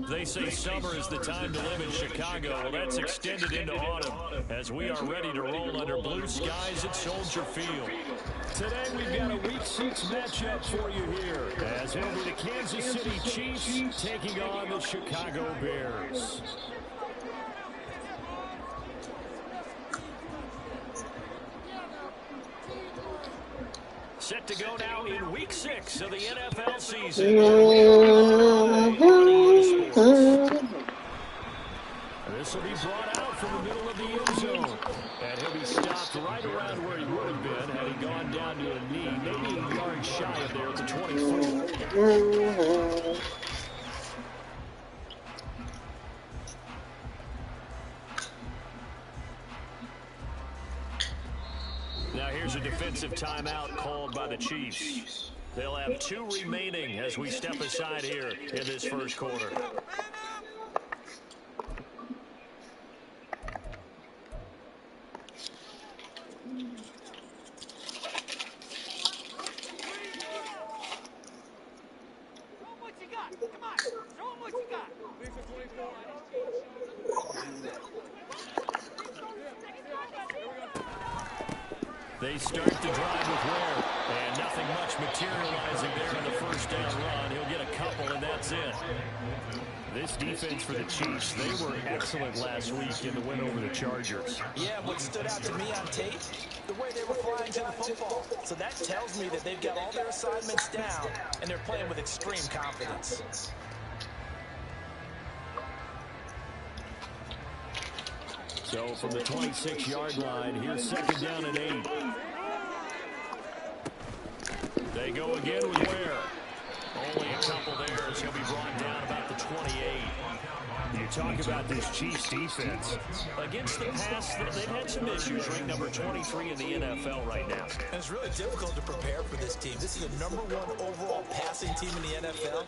They say summer is the time to live in Chicago. Well, that's extended into autumn as we are ready to roll under blue skies at Soldier Field. Today we've got a Week 6 matchup for you here as it'll be the Kansas City Chiefs taking on the Chicago Bears. Set to go now in Week 6 of the NFL season. This will be brought out from the middle of the end zone. And he'll be stopped right around where he would have been had he gone down to a knee, maybe a yard shy of there at the 24. Now here's a defensive timeout called by the Chiefs. They'll have 2 remaining as we step aside here in this first quarter. They start the drive with Ware, and nothing much materializing there on the first down run. He'll get a couple, and that's it. This defense for the Chiefs, they were excellent last week in the win over the Chargers. Yeah, what stood out to me on tape, the way they were flying to the football. So that tells me that they've got all their assignments down, and they're playing with extreme confidence. So from the 26-yard line, here's 2nd down and 8. They go again with Ware. Only a couple there as he'll be brought down about the 28. You talk about this Chiefs defense. Against the pass, they've had some issues. Ranked number 23 in the NFL right now. And it's really difficult to prepare for this team. This is the #1 overall passing team in the NFL.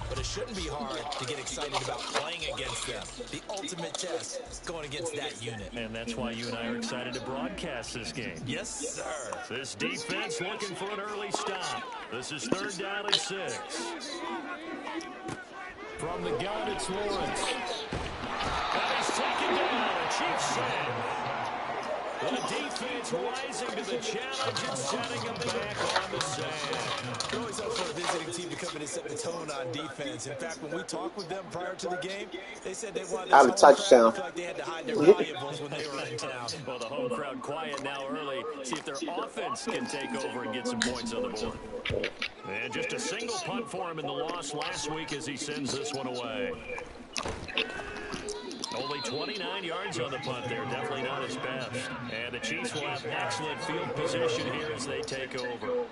But it shouldn't be hard to get excited about playing against them. The ultimate test going against that unit. And that's why you and I are excited to broadcast this game. Yes, sir. This defense looking for an early stop. This is 3rd down and 6. From the gun, it's Lawrence. And he's taken down. Chiefs sack. The defense rising to the challenge and setting him back on the sand. It always helps for a visiting team to come in and set the tone on defense. In fact, when we talked with them prior to the game, they said they wanted have a touchdown. like they had to hide their valuables when they were in town. Well, the home crowd quiet now early. See if their offense can take over and get some points on the board. And just a single punt for him in the loss last week as he sends this one away. Only 29 yards on the punt there. Definitely not his best. And the Chiefs will have excellent field position here as they take over.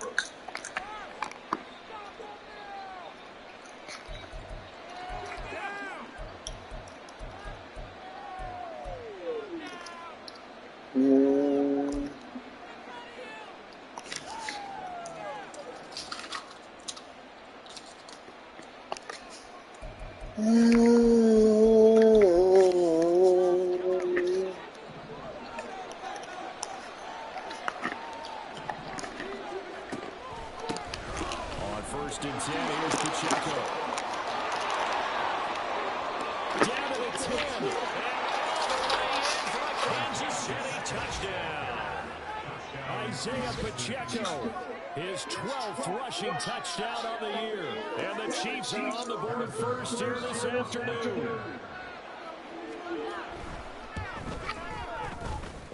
His 12th rushing touchdown of the year. And the Chiefs are on the board first here this afternoon.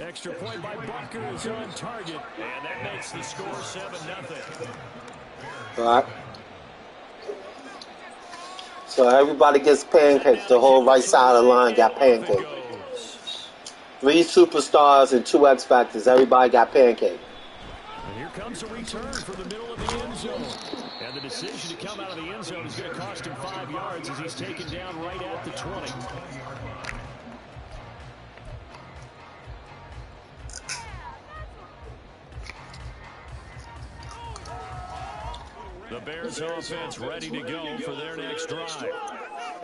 Extra point by Bunker is on target. And that makes the score 7-0. All right. So everybody gets pancakes. The whole right side of the line got pancakes. 3 superstars and 2 X Factors. Everybody got pancakes. And here comes a return from the middle of the end zone. And the decision to come out of the end zone is going to cost him 5 yards as he's taken down right at the 20. The Bears offense ready to go for their next drive.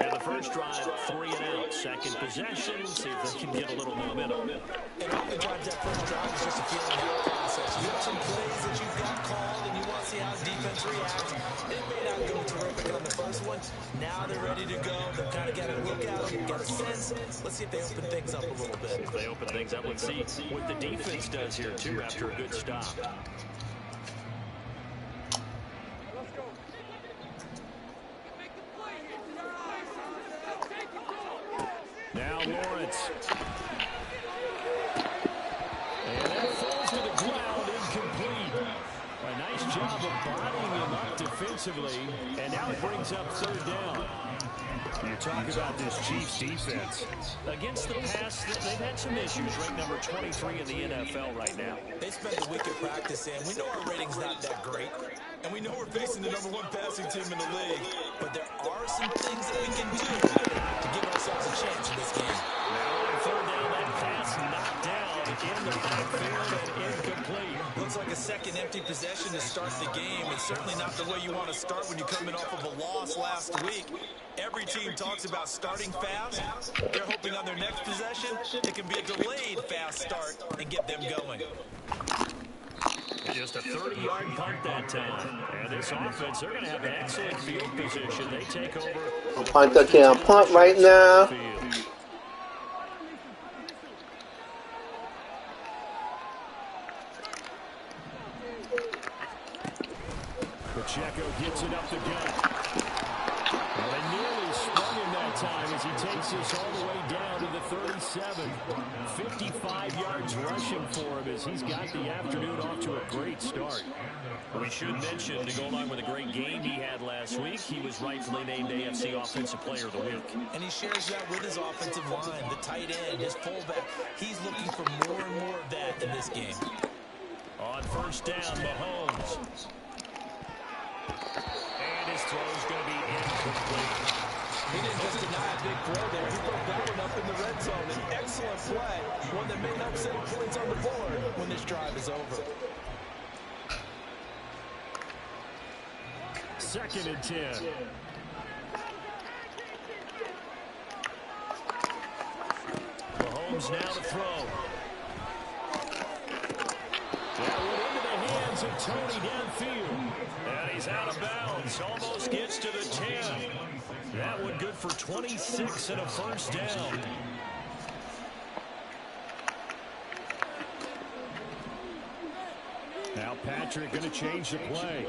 And the first drive, 3 and out. Second possession, see if they can get a little momentum. And oftentimes that first drive is just a feeling out process. You have some plays that you've got called and you want to see how the defense reacts. It may not go terrific on the first one. Now they're ready to go. They've kind of got a look at them, got a sense. Let's see if they open things up a little bit. If they open things up, let's see what the defense does here, too, after a good stop. Now Lawrence. And that falls to the ground, incomplete. A nice job of bodying him up defensively. And now it brings up 3rd down. You talk about this Chiefs defense. Against the pass, they've had some issues. Ranked number 23 in the NFL right now. They spent the week at practice, and we know our rating's not that great. And we know we're facing the #1 passing team in the league. But there are some things that we can do to give ourselves a chance in this game. Now on 3rd down, that pass knocked down in the backfield and incomplete. Looks like a second empty possession to start the game. It's certainly not the way you want to start when you're coming off of a loss last week. Every team talks about starting fast. They're hoping on their next possession it can be a delayed fast start and get them going. Just a 30-yard punt that time. And this offense, they're going to have an excellent field position. They take over. Punter can't punt right now. Pacheco gets it up the gut. Well, they nearly sprung him that time as he takes this all the way down to the 37. 55 yards rushing for him as he's got the afternoon off to a great start. We should mention, to go along with a great game he had last week, he was rightfully named AFC Offensive Player of the Week. And he shares that with his offensive line, the tight end, his fullback. He's looking for more and more of that in this game. On first down, Mahomes. And his throw is going to be incomplete. He didn't just deny a big play there. He broke that one up in the red zone. An excellent play, one that may help set points on the board when this drive is over. 2nd and 10. Mahomes now to throw. That went into the hands of Tony downfield. And he's out of bounds. Almost gets to the 10. That one good for 26 and a first down. Now Patrick going to change the play.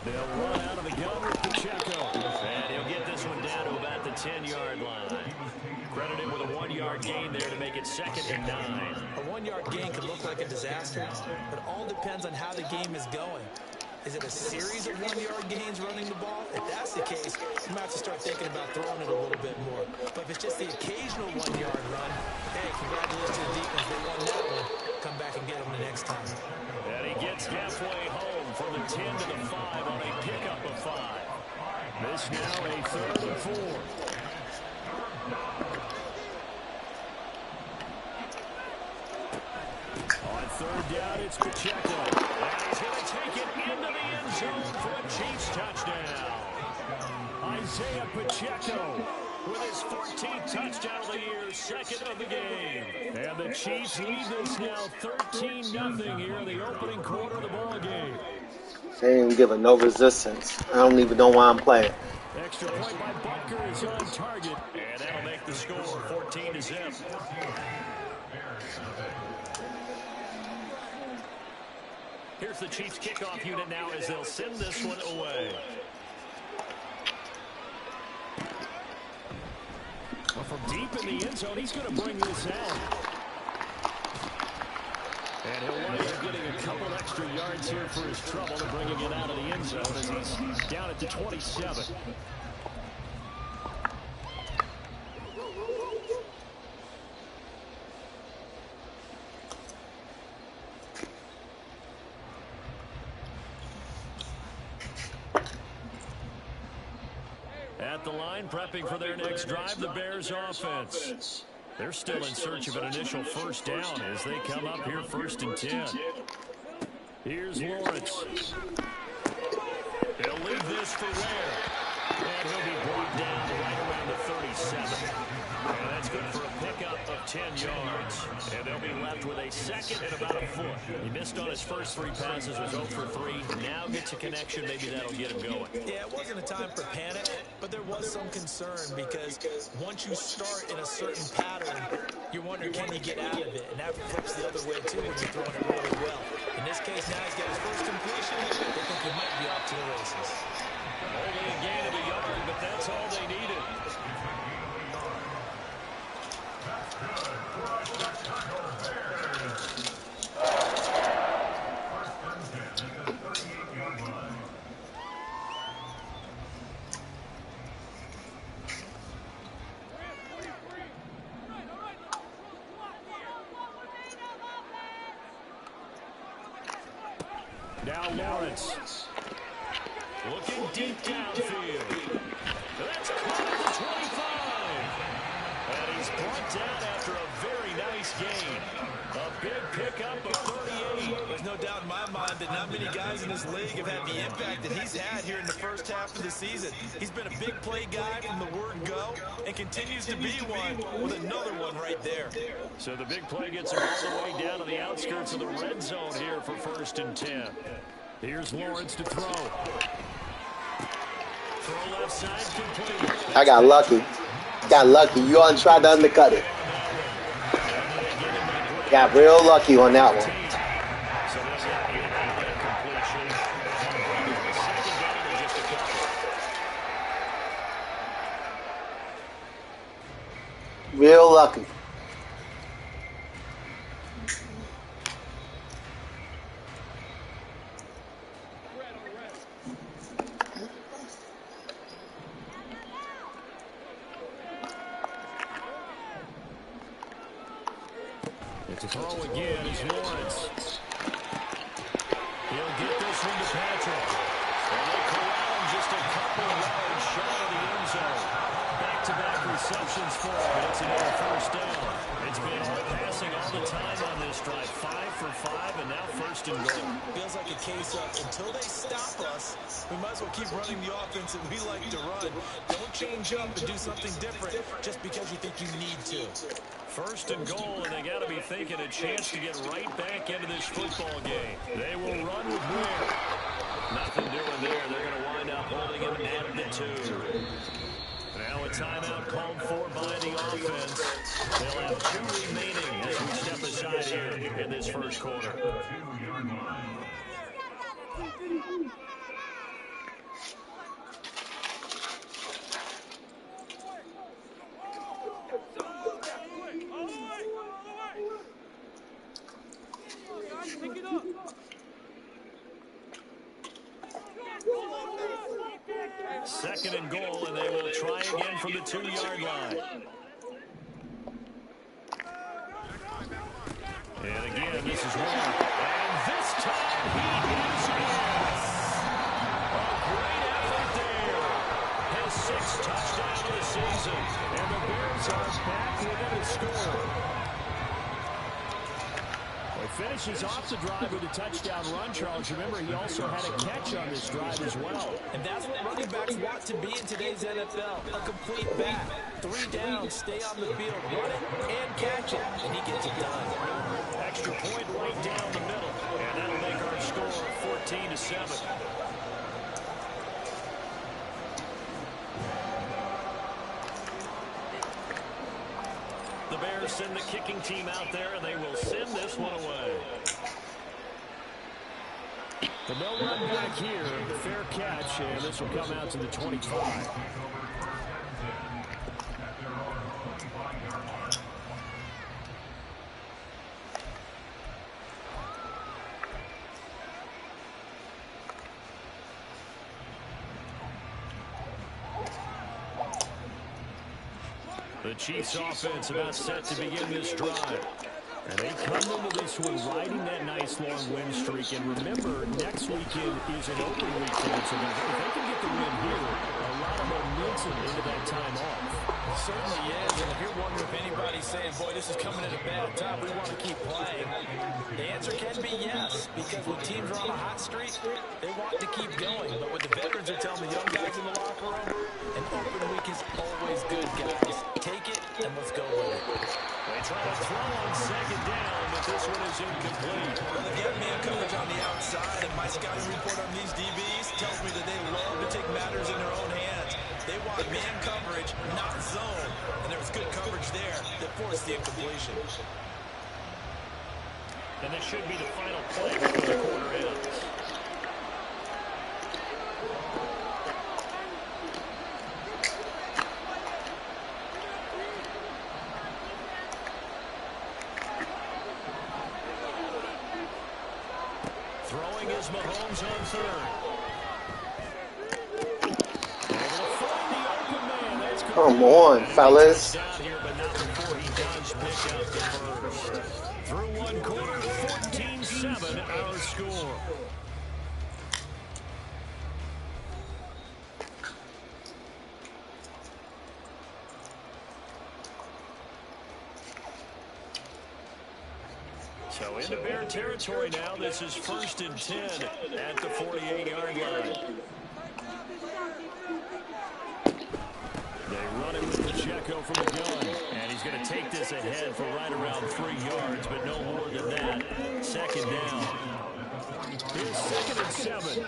They'll run out of the gun with Pacheco. And he'll get this one down to about the 10-yard line. Credited with a 1-yard gain there to make it 2nd and 9. A 1-yard gain could look like a disaster. It all depends on how the game is going. Is it a series of 1-yard gains running the ball? If that's the case, you might have to start thinking about throwing it a little bit more. But if it's just the occasional 1-yard run, hey, congratulations to the defense. They won that one. Come back and get them the next time. And he gets halfway home from the 10 to the 5 on a pickup of 5. This now a 3rd and 4. On 3rd down, it's Pacheco. And he's going to take it into the end zone for a Chiefs touchdown. Isaiah Pacheco with his 14th touchdown of the year, 2nd of the game. And the Chiefs lead this now 13-0 here in the opening quarter of the ball game. They didn't give it no resistance. I don't even know why I'm playing. Extra point by Butker is on target. And that'll make the score 14-0. Here's the Chiefs kickoff unit now as they'll send this one away. Well, from deep in the end zone, he's going to bring this out. And he'll wind up getting a couple extra yards here for his trouble and bringing it out of the end zone as he's down at the 27. At the line, prepping for their next drive, the Bears offense. They're still in search of an initial first down as they come up here 1st and 10. Here's Lawrence. He'll leave this for Ware. And he'll be brought down right around the 37. And that's good for a pickup of 10 yards. And they'll be left with a 2nd and about a foot. He missed on his first 3 passes, was 0 for 3. Now gets a connection. Maybe that'll get him going. Yeah, it wasn't a time for panic, but there was some concern because once you start in a certain pattern, you're wondering, can you get out of it? And that flips the other way, too, when you're throwing it really well. In this case, now he's got his first completion. They think he might be off to the races. Only a gain of a yard, but that's all they needed. Now Lawrence. Looking deep downfield. That's caught at the 25. And he's brought down after a very nice gain. A big pickup of 38. There's no doubt in my mind that not many guys in this league have had the impact that he's had here in the first half of the season. He's been a big play guy from the word go and continues to be one with another one right there. So the big play gets him all the way down to the outskirts of the red zone here for 1st and 10. Here's Lawrence to throw. Throw left side complete. I got lucky. Got lucky. You all tried to undercut it. Got real lucky on that one. Real lucky. To throw again is Lawrence. He'll get this one to Patrick. And they corral him just a couple of yards shy of the end zone. Back-to-back receptions for him, and it's another first down. It's been all passing all the time on this drive. 5 for 5, and now first and goal. Feels like a case of until they stop us, we might as well keep running the offense that we like to run. Don't change up and do something different just because you think you need to. First and goal, and they got to be thinking a chance to get right back into this football game. They will run with Ware. Nothing doing there. They're going to wind up holding him at the 2. Now a timeout called for by the offense. They'll have 2 remaining as we step aside here in this first quarter. Second and goal, and they will try again from the 2-yard line. And again, this is one. And this time he is in. A great effort there. His 6th touchdown of the season. And the Bears are back within a score. He finishes off the drive with a touchdown run, Charles. Remember, he also had a catch on this drive as well. And that's what running backs want to be in today's NFL, a complete back. 3 downs, stay on the field, run it, and catch it, and he gets it done. Extra point right down the middle, and that'll make our score 14-7. The Bears send the kicking team out there, and they will send this one away. The no run back here, fair catch, and this will come out to the 25. The Chiefs offense about set to begin this drive. And they come into this one riding that nice long win streak. And remember, next weekend is an open week for them. So if they can get the win here, a lot of momentum into that time off. It certainly is. And if you're wondering if anybody's saying, boy, this is coming at a bad time, we want to keep playing, the answer can be yes. Because when teams are on a hot streak, they want to keep going. But what the veterans are telling the young guys in the locker room, an open week is always good, guys. Take it and let's go with it. They try to throw on second down, but this one is incomplete. Well, they get man coverage on the outside, and my scouting report on these DBs tells me that they love to take matters in their own hands. They want man coverage, not zone. And there was good coverage there that forced the incompletion. And this should be the final play before the quarter ends. Throwing is Mahomes on third. Come on, fellas. Here, but not before he does pick up the first. Through one quarter, 14-7 our score. So into Bear territory now. This is 1st and 10 at the 48-yard line. They run it with Pacheco from the gun. And he's going to take this ahead for right around 3 yards, but no more than that. 2nd down. Here's 2nd and 7.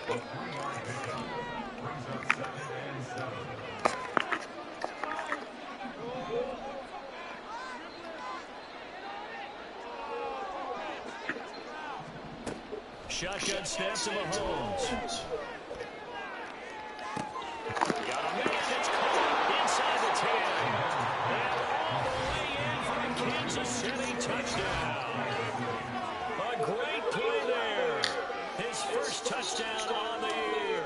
Shotgun snap to Mahomes. Got a man that's caught inside the 10. And all the way in for a Kansas City touchdown. A great play there. His first touchdown on the year.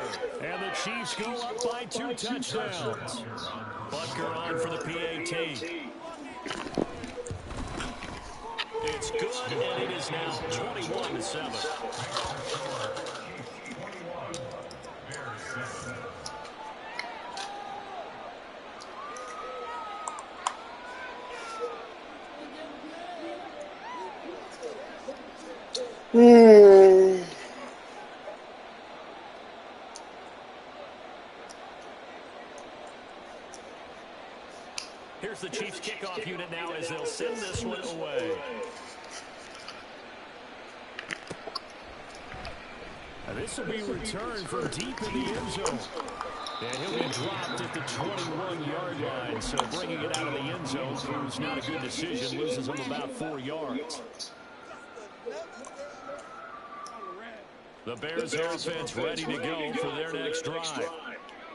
And the Chiefs go up by 2 touchdowns. Butker on for the PAT. It's good, and it is now 21-7. Here's the Chiefs kickoff unit now as they'll send this one away. And this will be returned from deep in the end zone. And he'll be dropped at the 21-yard line. So bringing it out of the end zone proves not a good decision. Loses him about 4 yards. The Bears offense ready to go for their next drive.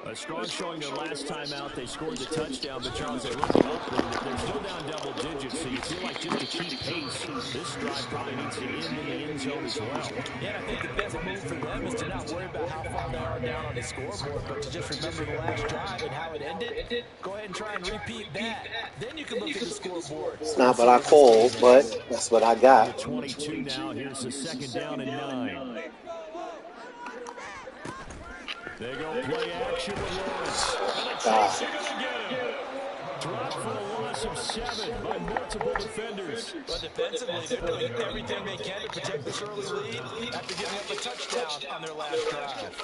A strong showing their last time out. They scored the touchdown, but Charles, they look up. They're still down double digits, so you feel like just to keep pace, this drive probably needs to end in the end zone as well. Yeah, I think the best move for them is to not worry about how far they are down on the scoreboard, but to just remember the last drive and how it ended. Go ahead and try and repeat that. Then you can look at the scoreboard. It's not what I called, but that's what I got. 22 now. Here's the second down and 9. They go play action with Lawrence. And the Chiefs are going to get him. Drop for a loss of 7 by multiple defenders. But defensively, they're doing everything they can to protect this early lead after giving up a touchdown on their last drive.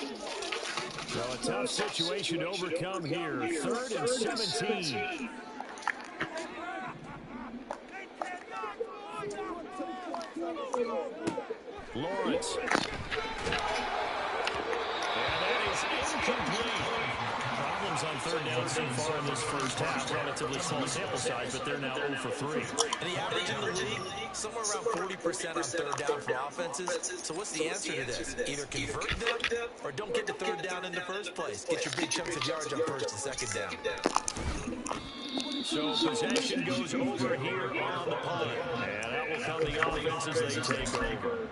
So a tough situation to overcome here. 3rd and 17. Lawrence. Problems on 3rd down so far in this first half. Relatively small sample size, but they're now 0 for 3. And the average in the league, somewhere around 40% on 3rd down for offenses. So what's the answer to this? Either convert them or don't get to 3rd down in the first place. Get your big chunks of yards on 1st and 2nd down. So possession goes over here on the punt. And that will come the offense as they take over.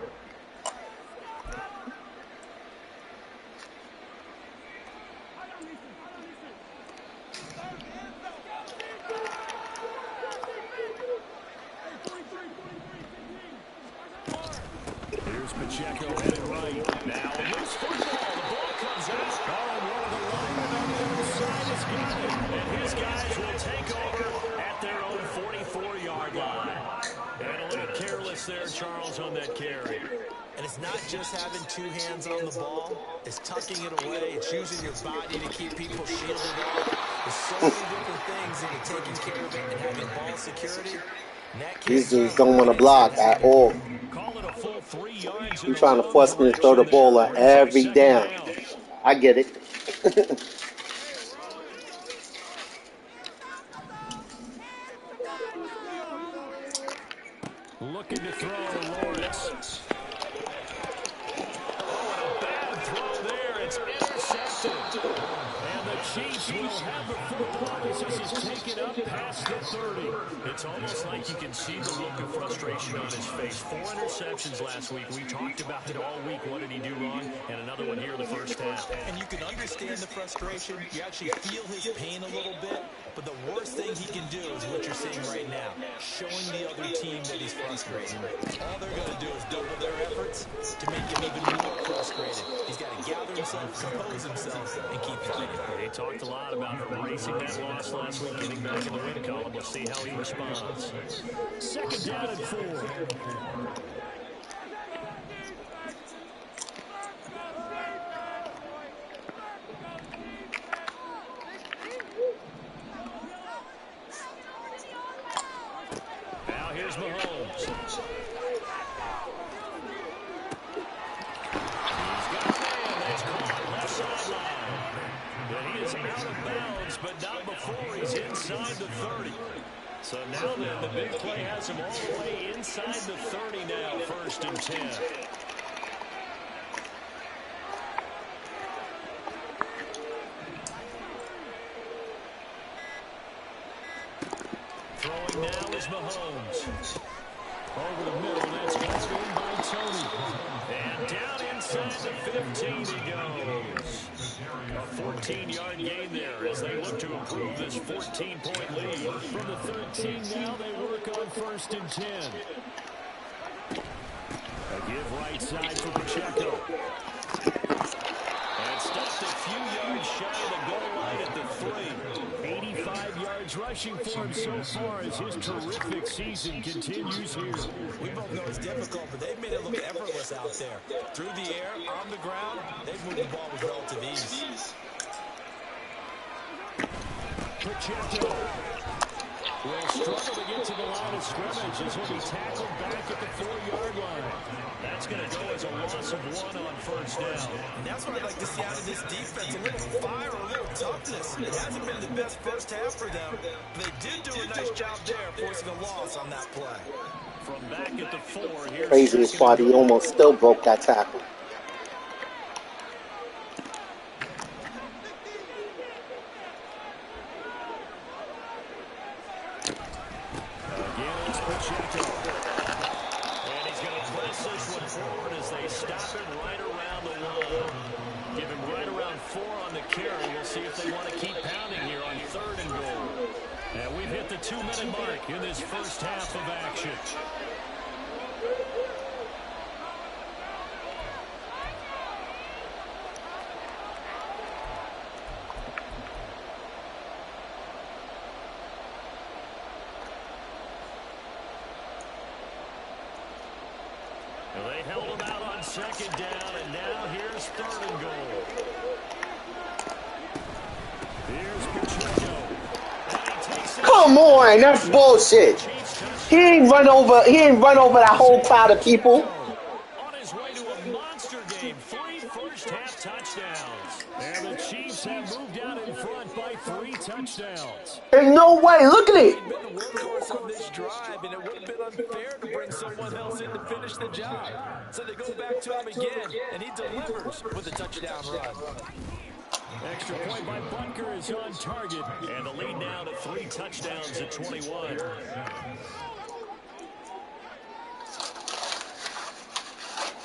Pacheco headed right. Now a loose football. The ball comes out. Oh, and one of the linemen on the other side has got it. And his guys will take over at their own 44-yard line. And a little careless there, Charles, on that carry. And it's not just having 2 hands on the ball. It's tucking it away. It's using your body to keep people shielded off. There's so many different things into taking care of it and having ball security. These dudes don't want to block at all. You're trying to force me to throw the ball on every down. I get it. Looking to throw, Lawrence. Oh, and a bad throw there. It's intercepted. And the Chiefs will have the football as this is taken up past the 30. It's almost like you can see the look of frustration on his face. 4 interceptions last week. We talked about it all week. What did he do wrong? And another one here in the first half. And you can understand the frustration. You actually feel his pain a little bit. But the worst thing he can do is what you're seeing right now, showing the other team that he's frustrated. All they're going to do is double their efforts to make him even more frustrated. He's got to gather himself, compose himself, and keep fighting. They talked a lot about erasing that loss last week, getting back in the win column. We'll see how he responds. 2nd down and 4. Now here's Mahomes. He's got a man that's caught left sideline. But he is out of bounds, but not before he's inside the 30. So now then, the big play has him all the way inside the 30 now, 1st and 10. Throwing now is Mahomes. Over the middle, that's caught in by Tony. And down inside the 15 he goes. A 14-yard gain there as they look to improve this 14-point lead. From the 13 now, they work on 1st and 10. Give right side for Pacheco. And stopped a few yards shy of the goal line at the 3. 85 yards rushing for him so far as his terrific season continues here. We both know it's difficult, but they've made it look effortless out there. Through the air, on the ground, they've moved the ball with relative ease. Pacheco will struggle to get to the line of scrimmage as he'll be tackled back at the 4-yard line. That's going to go as a loss of 1 on first down. And that's what I'd like to see out of this defense, a little fire, a little toughness. It hasn't been the best first half for them, but they did do a nice job there, forcing a loss on that play. From back at the 4, here's Craziest part, he almost still broke that tackle. Again, it's Pacheco. And he's going to press this one forward as they stop it right around the line. Give him right around 4 on the carry. We'll see if they want to keep pounding here on 3rd and goal. And we've hit the 2-minute mark in this first half of action. They held him out on 2nd down, and now here's 3rd and goal. Here's Pacheco. Come on, that's bullshit. He ain't run over that whole crowd of people. On his way to a monster game, 3 first-half touchdowns. And the Chiefs have moved out in front by 3 touchdowns. There's no way. Look at it. He'd been the workhorse on this drive, and it would have been unfair to bring someone else in to finish the job. So they go back to him again, and he delivers with a touchdown run. Extra point by Butker is on target. And the lead now to 3 touchdowns at 21.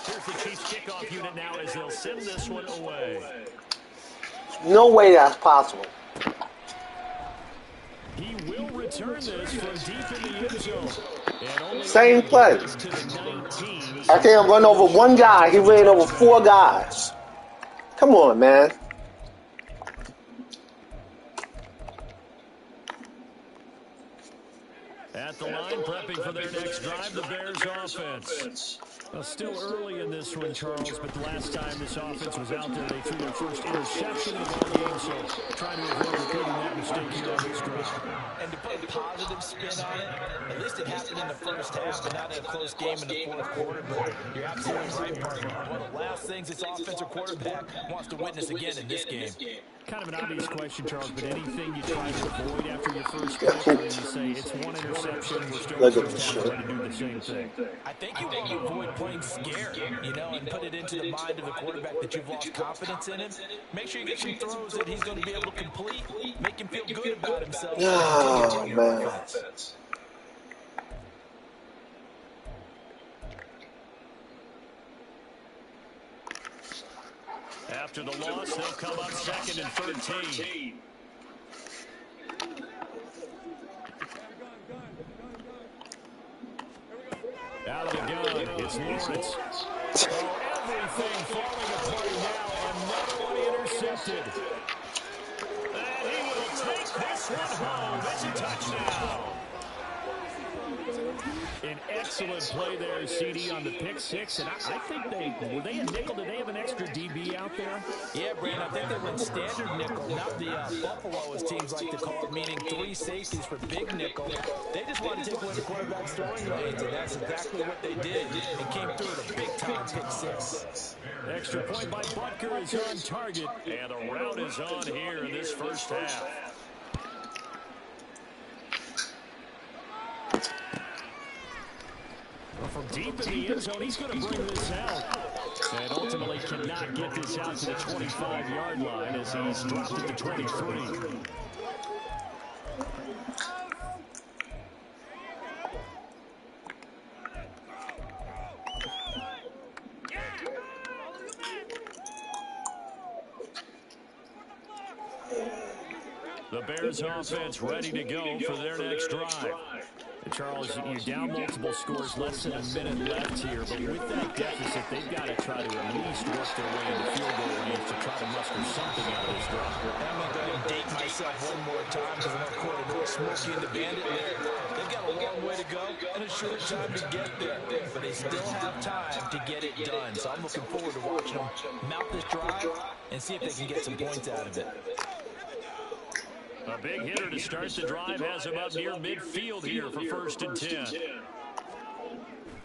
Here's the Chiefs kickoff unit now as they'll send this one away. No way that's possible. He will return this from deep in the end zone. Same play. After he run over one guy, he ran over 4 guys. Come on, man. At the line, prepping for their next drive, the Bears offense. Still early in this one, Charles, but the last time this offense was out there, they threw their first interception of the game, so trying to avoid repeating that mistake here on this drive. And to put a positive spin on it, at least it happened in the first half and not in a close game in the 4th quarter, but you're absolutely right, partner. One of the last things this offensive quarterback wants to witness again in this game. Kind of an obvious question, Charles, but anything you try to avoid after your first play, where you say it's 1 interception, we're still trying to do the same thing. I think you want to avoid playing scared, and put it into the mind of the quarterback that you've lost confidence in him. Make sure you get some throws that he's going to be able to complete, make him feel good about himself. Oh, man. After the loss, they'll come up 2nd and 13. Out of the gun, it's Lawrence. Everything falling apart now. Another one intercepted. And he will take this one home. It's a touchdown. An excellent play there, CD, on the pick 6. And I think were they a nickel? Did they have an extra DB out there? Yeah, Brandon, I think they went standard nickel, not the Buffalo, as teams like to call it, meaning 3 safeties for big nickel. They just wanted to take away the quarterback's throwing lanes, and that's exactly what they did, and came through with a big-time pick 6. Extra point by Butker is on target, and the route is on here in this first half. From deep in the end zone, he's going to bring this out. And ultimately cannot get this out to the 25-yard line as he's dropped at the 23. The Bears offense ready to go for their next drive. Charles, you're down multiple scores, less than a minute left here, but with that deficit, they've got to try to at least work their way into field goal range to try to muster something out of this drive. I'm going to go ahead and date myself one more time because I'm going to quote a little Smokey and the Bandit there. They've got a long way to go and a short time to get there, but they still have time to get it done. So I'm looking forward to watching them mount this drive and see if they can get some points out of it. A big hitter to start the drive has him up near midfield here for 1st and 10.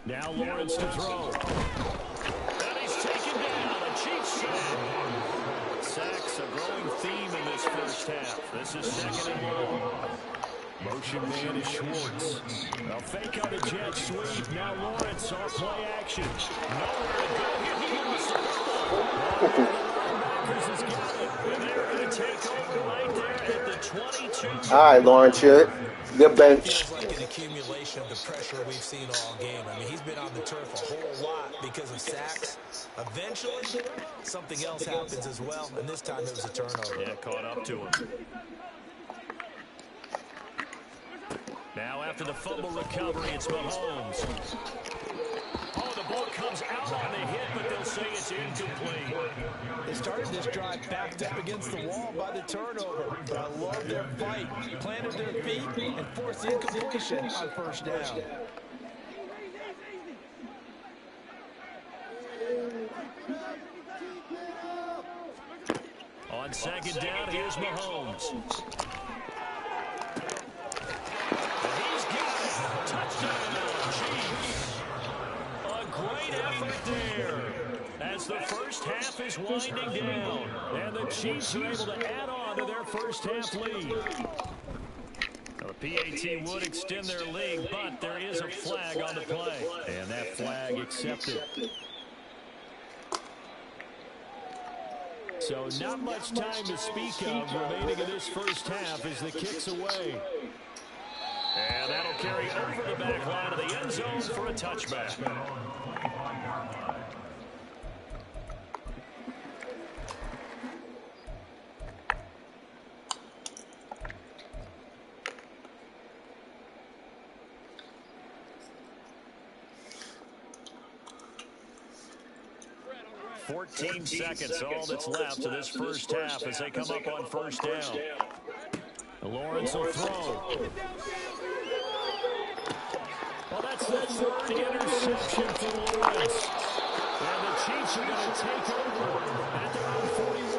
Now Lawrence to throw. And he's taken down. A Chiefs sack. Sacks a growing theme in this first half. This is 2nd and long. Motion man is Schwartz. A fake on the jet sweep. Now Lawrence off play action. Nowhere to go here. He wants to go. Has got it. And they're going to take over right there at the 22. All right, Lawrence, you're bench. Feels like an accumulation of the pressure we've seen all game. I mean, he's been on the turf a whole lot because of sacks. Eventually, something else happens as well, and this time it was a turnover. Yeah, caught up to him. Now after the fumble recovery, it's Mahomes. Oh, the ball comes out on the hit, but they'll say it's incomplete. They started this drive backed up against the wall by the turnover, but I love their fight. Planted their feet and forced incompletion on 1st down. On 2nd down, here's Mahomes. And he's got it. Touchdown, Chiefs. A great effort there as the first half is winding down. And the Chiefs are able to add on to their first half lead. Now, the PAT would extend their lead, but there is a flag on the play. And that flag accepted. So not much time to speak of remaining in this first half as the kick's away. And that'll carry over the back line of the end zone for a touchback. 14 seconds, all that's left to this first half as they come up on 1st down. Lawrence will throw. Well, that's the 3rd interception for Lawrence. And the Chiefs are going to take over at their own 41.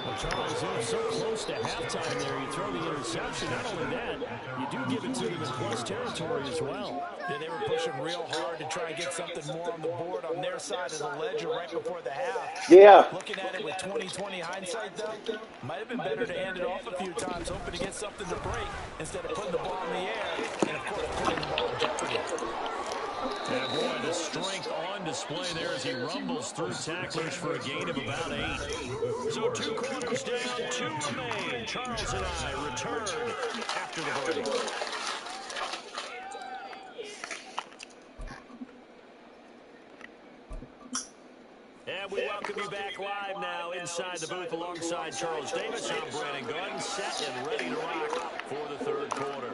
Well, Charles, they're so close to halftime there. You throw the interception. Not only that, you do give it to them in plus territory as well. Yeah, they were pushing real hard to try and get something more on the board on their side of the ledger right before the half. Yeah. Looking at it with 20/20 hindsight, though, might have been better to hand it off a few times, hoping to get something to break instead of putting the ball in the air and, of course, putting the ball in jeopardy. And boy, the strength on display there as he rumbles through tacklers for a gain of about 8. So 2 quarters down, 2 remain. Charles and I return after the break. And we welcome you back live now inside the booth alongside Charles Davis. I'm Brandon Gunn, set and ready to rock for the 3rd quarter.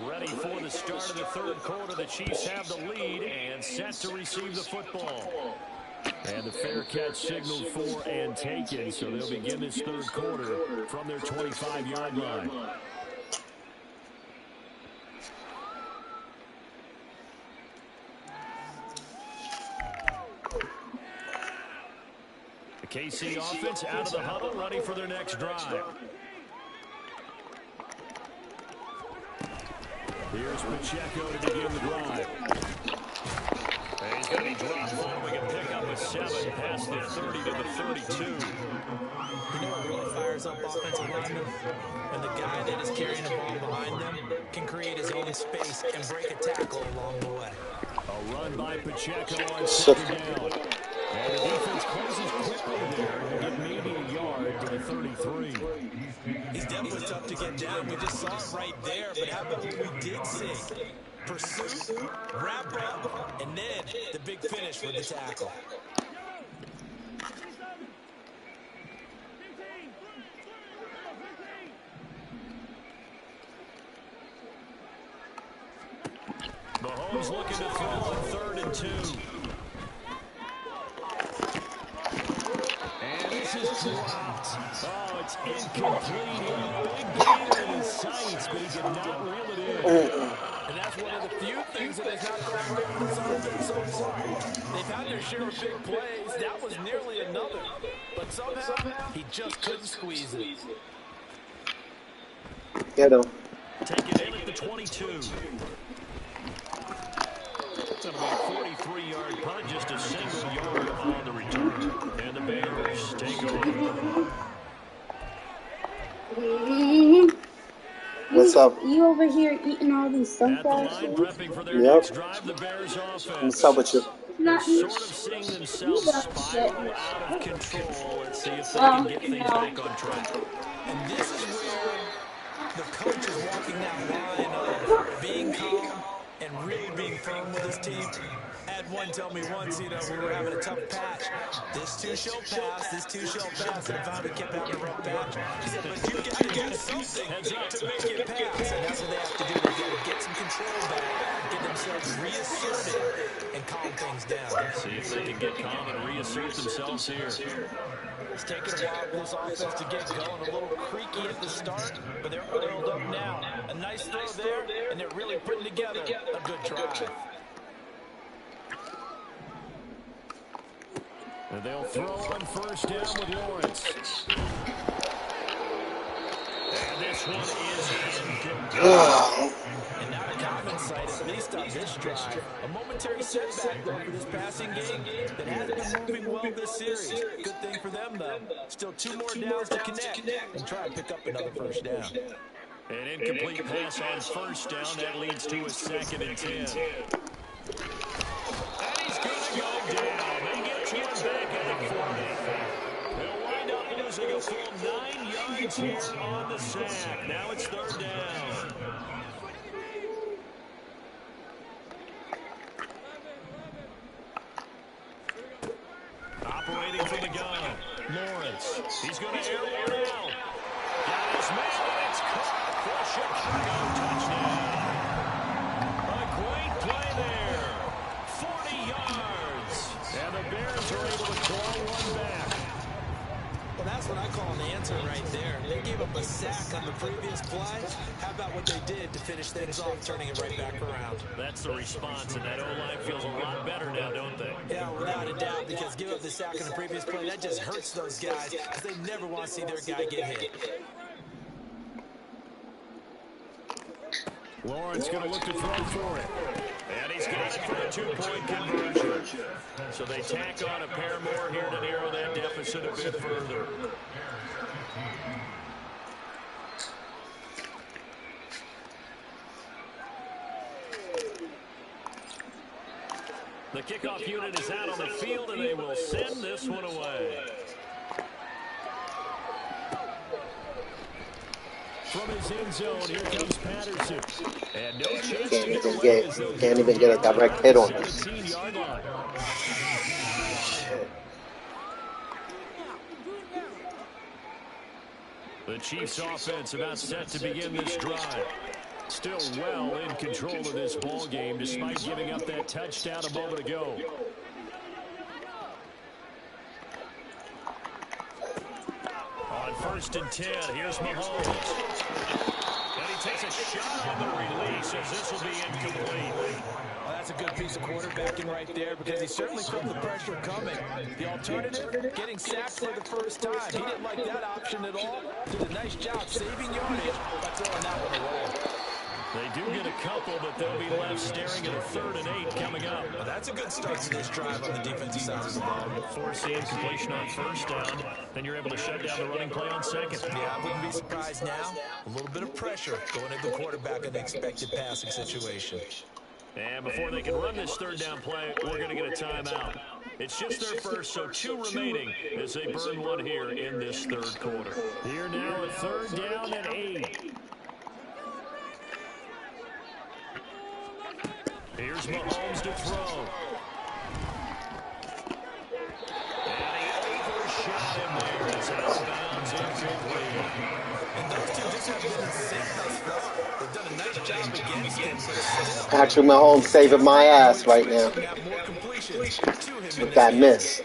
Ready for the start of the 3rd quarter. The Chiefs have the lead and set to receive the football. And the fair catch signaled for and taken, so they'll begin this 3rd quarter from their 25-yard line. The KC offense out of the huddle, ready for their next drive. Here's Pacheco to begin the drive. And he's going to be dropped following a pick up a 7 past the 30 to the 32. You know what really fires up offensive linemen? When the guy that is carrying the ball behind them can create his own space and break a tackle along the way. A run by Pacheco on 2nd down. And the defense closes quickly there and get maybe a yard to the 33. He's definitely tough to get down. We just saw it right there, but how about what we did see? Pursuit, wrap up, and then the big finish with the tackle. Mahomes looking to throw on 3rd and 2. And this is dropped. Oh, it's incomplete. He had a big gainer in his sights, but he could not reel it in. And that's one of the few things that has not gone right for this offense so far. They've had their share of big plays. That was nearly another. But somehow, he just couldn't squeeze it. Get him. Take it in at the 22. It's going to be a 43-yard punt, just a single yard on the return. And the Bears take over. What's up? You over here eating all these At the line, sunflowers? prepping for their next drive, the Bears offense. What's up with you? They're sort of seeing themselves spiral out of control. Let's see if they can get things back on track. And this is where the coach is walking that line of being calm and really being firm with his team. I had one tell me once, we were having a tough patch. This too shall pass, this too shall pass. And I finally kept having a rough patch. He said, but you got to do something to make it pass. And that's what they have to do. They've got to get some control back, get themselves reasserted, and calm things down. See if they can get calm and reassert themselves here. It's taken a while for this offense to get going. A little creaky at the start, but they're oiled up now. A nice throw there, and they're really putting together a good drive. And they'll throw on 1st down with Lawrence. And this one is incomplete. And not a common sight, at least on this drive. A momentary setback, though, for this passing game that hasn't been moving well this series. Good thing for them, though. Still 2 more downs to connect and try and pick up another 1st down. An incomplete pass on 1st down. That leads to a 2nd and 10. And he's going to go down. They get one back at the 40. They'll wind up losing a full 9 yards here on the sack. Now it's 3rd down. Operating from the gun, Lawrence. He's going to air one out. Got his man, and it's caught for Chicago. Touchdown. A great play there. 40 yards. And the Bears are able to claw one back. Well, that's what I call an answer right there. They gave up a sack on the previous play. How about what they did to finish things off, turning it right back around? That's the response, and that O-line feels a lot better now, don't they? Yeah, without a doubt, because give up the sack on the previous play, that just hurts those guys because they never want to see their guy get hit. Lawrence going to look to throw for it. And he's got it for a 2-point conversion. So they tack on a pair more here to narrow that deficit a bit further. The kickoff unit is out on the field, and they will send this one away. From his end zone, here comes Patterson. And no chance to get away as they'll Can't even get a direct hit on this. 17-yard line. The Chiefs' offense about set to begin this drive. Still well in control of this ball game despite giving up that touchdown a moment ago. On 1st and 10, here's Mahomes. And he takes a shot on the release as this will be incomplete. Well, that's a good piece of quarterbacking right there because he certainly felt the pressure coming. The alternative, getting sacked for the first time. He didn't like that option at all. Did a nice job saving yardage by throwing that one away. They do get a couple, but they'll be left staring at a 3rd and 8 coming up. Well, that's a good start to this drive on the defensive side of the ball. Forcing completion on 1st down, then you're able to shut down the running play on 2nd. Yeah, I wouldn't be surprised now. A little bit of pressure going into the quarterback in the expected passing situation. And before they can run this 3rd down play, we're going to get a timeout. It's just their first, so 2 remaining as they burn one here in this 3rd quarter. Here now at 3rd down and 8. Here's Mahomes to throw. And he overshot him there. It's out of bounds, incomplete. And those two just have been in sync thus far. They've done a nice job against him, but still. Patrick Mahomes saving my ass right now More completions to him with that miss.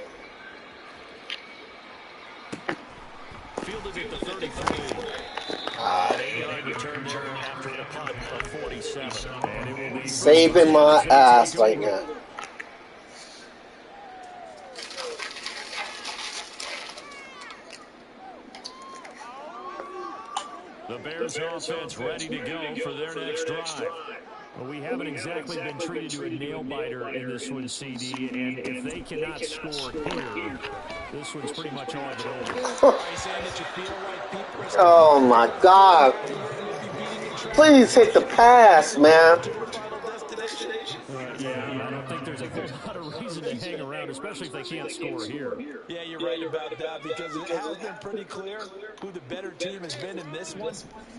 Fielded at the 33. An 8-yard return there after a punt of 47. And it will be saving my ass right now. The Bears offense ready to go for their next drive. Well, we haven't exactly been treated to a nail-biter in this one, CD, and if they cannot score here, this one's pretty much all but over. Oh, my God. Please hit the pass, man. Yeah, I don't think there's a whole lot of reason to hang around, especially if they can't score here. Yeah, you're right about that because it has been pretty clear who the better team has been in this one.